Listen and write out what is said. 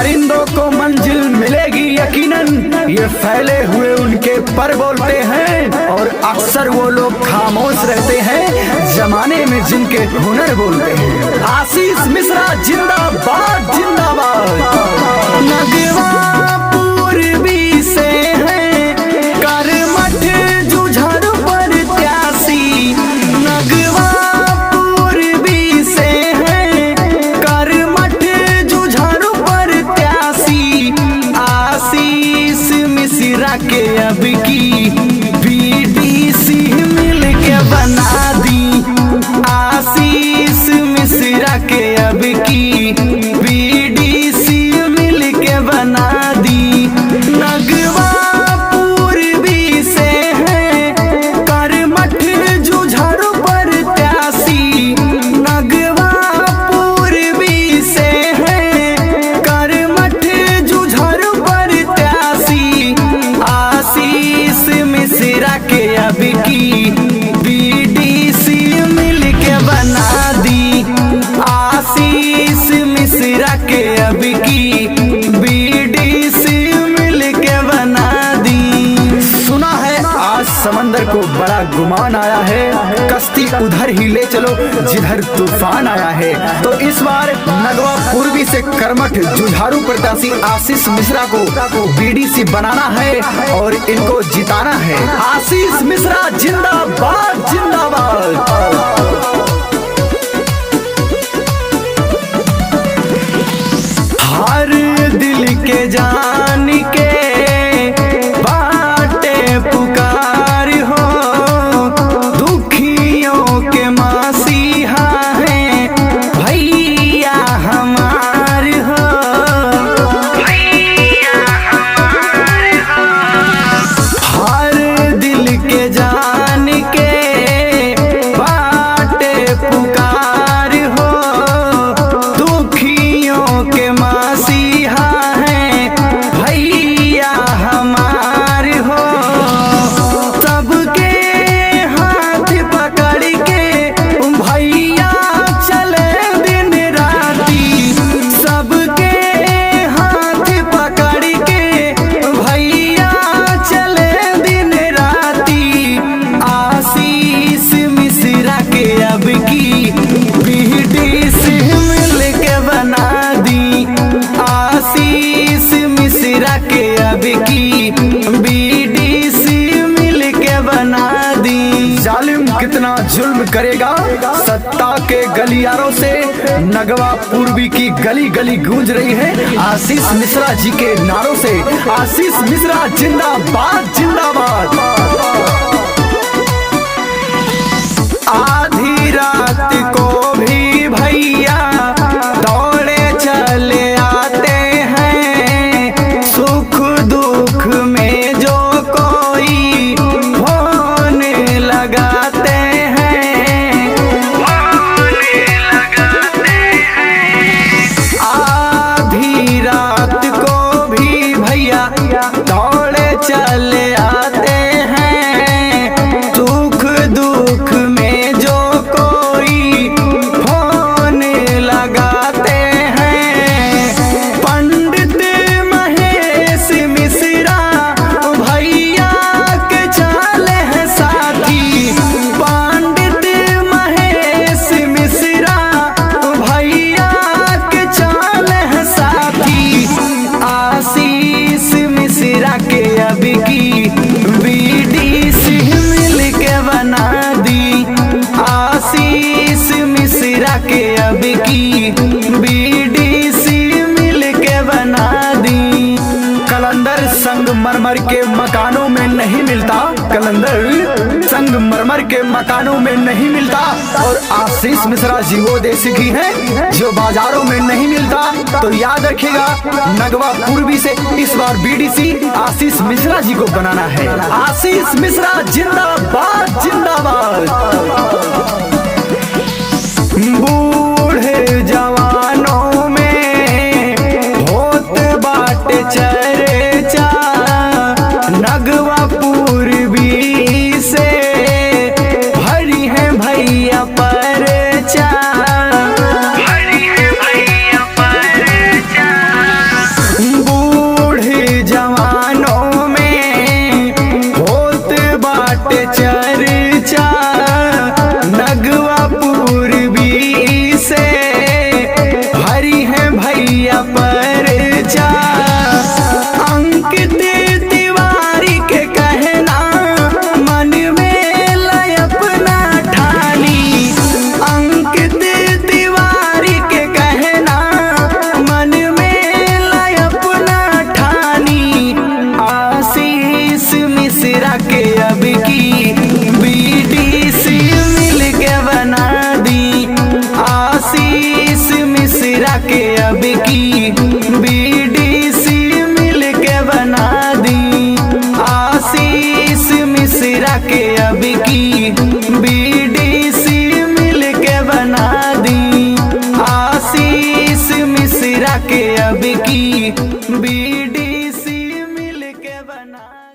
परिंदों को मंजिल मिलेगी यकीनन, ये फैले हुए उनके पर बोलते हैं। और अक्सर वो लोग खामोश रहते हैं जमाने में जिनके हुनर बोलते हैं। आशीष मिश्रा जिंदाबाद जिंदाबाद। नगवा पूर्वी से है करमठ जुझार पर त्यासी, नगवा पूर्वी से है करमठ जुझार पर त्यासी। आशीष मिश्रा के अब की बीडीसी मिल के बना दी, आशीष मिश्रा के अब की बीडीसी मिल के बना दी। नगवा पूर्वी से है करमठ जुझार पर त्यासी, नगवा पूर्वी से है करमठ जुझार पर त्यासी। आशीष मिश्रा के अब की बीडीसी मिल के बना दी, आशीष मिश्रा के अब की बीडीसी मिल के बना दी। सुना है आज समंदर को बड़ा गुमान आया है, कश्ती उधर ही ले चलो जिधर तूफान आया है। तो इस बार नगवा पूर्वी से करमठ जुझारू प्रत्याशी आशीष मिश्रा को बीडीसी बनाना है और इनको जिताना है। आशीष मिश्रा जिंदाबाद जिंदाबाद। हर दिल के जान के बाटे पुकार हो, दुखियों के मसीहा हैं भैया हमार हो, भैया हमार हो। हर दिल के जान के बाटे पुकार हो, दुखियों के मसीहा हैं भैया हमार हो। सबके हाथ पकड़ के भैया चले दिन राती, सबके हाथ पकड़ के भैया चले दिन राती। आशीष मिश्रा के अब की बीडीसी मिल के बना दी, आशीष मिश्रा के अब की बीडीसी मिल के बना दी। जालिम कितना जुल्म करेगा सत्ता के गलियारों से, नगवा पूर्वी की गली गली गूंज रही है आशीष मिश्रा जी के नारों से। आशीष मिश्रा जिंदाबाद जिंदाबाद। आधी रात को भी भैया दौड़े चले आते हैं, सुख दुख में जो कोई फोन लगाते हैं, फोन लगाते हैं। आधी रात को भी भैया दौड़े चले आते हैं, सुख दुख में जो कोई फोन लगाते हैं। पंडित महेश मिश्रा भैया के चाले हैं साथी, पंडित महेश मिश्रा भैया के चाले हैं साथी। आशीष मिश्रा के अब की बीडीसी मिल के बना दी, आशीष मिश्रा के अब की बीडीसी मिल के बना दी। कलंदर संगमरमर के मकानों में नहीं मिलता, कलंदर संगमरमर के मकानों में नहीं मिलता। और आशीष मिश्रा जी वो देसी घी है जो बाजारों में नहीं मिलता। तो याद रखिएगा नगवा पूर्वी से इस बार बीडीसी आशीष मिश्रा जी को बनाना है। आशीष मिश्रा जिंदाबाद जिंदाबाद। बूढ़े जवानों में होत बाटे चर्चा, नगवा पूर्वी से भरी है भैया परचा, भरी है भैया परचा। अब की बीडीसी मिल के बना।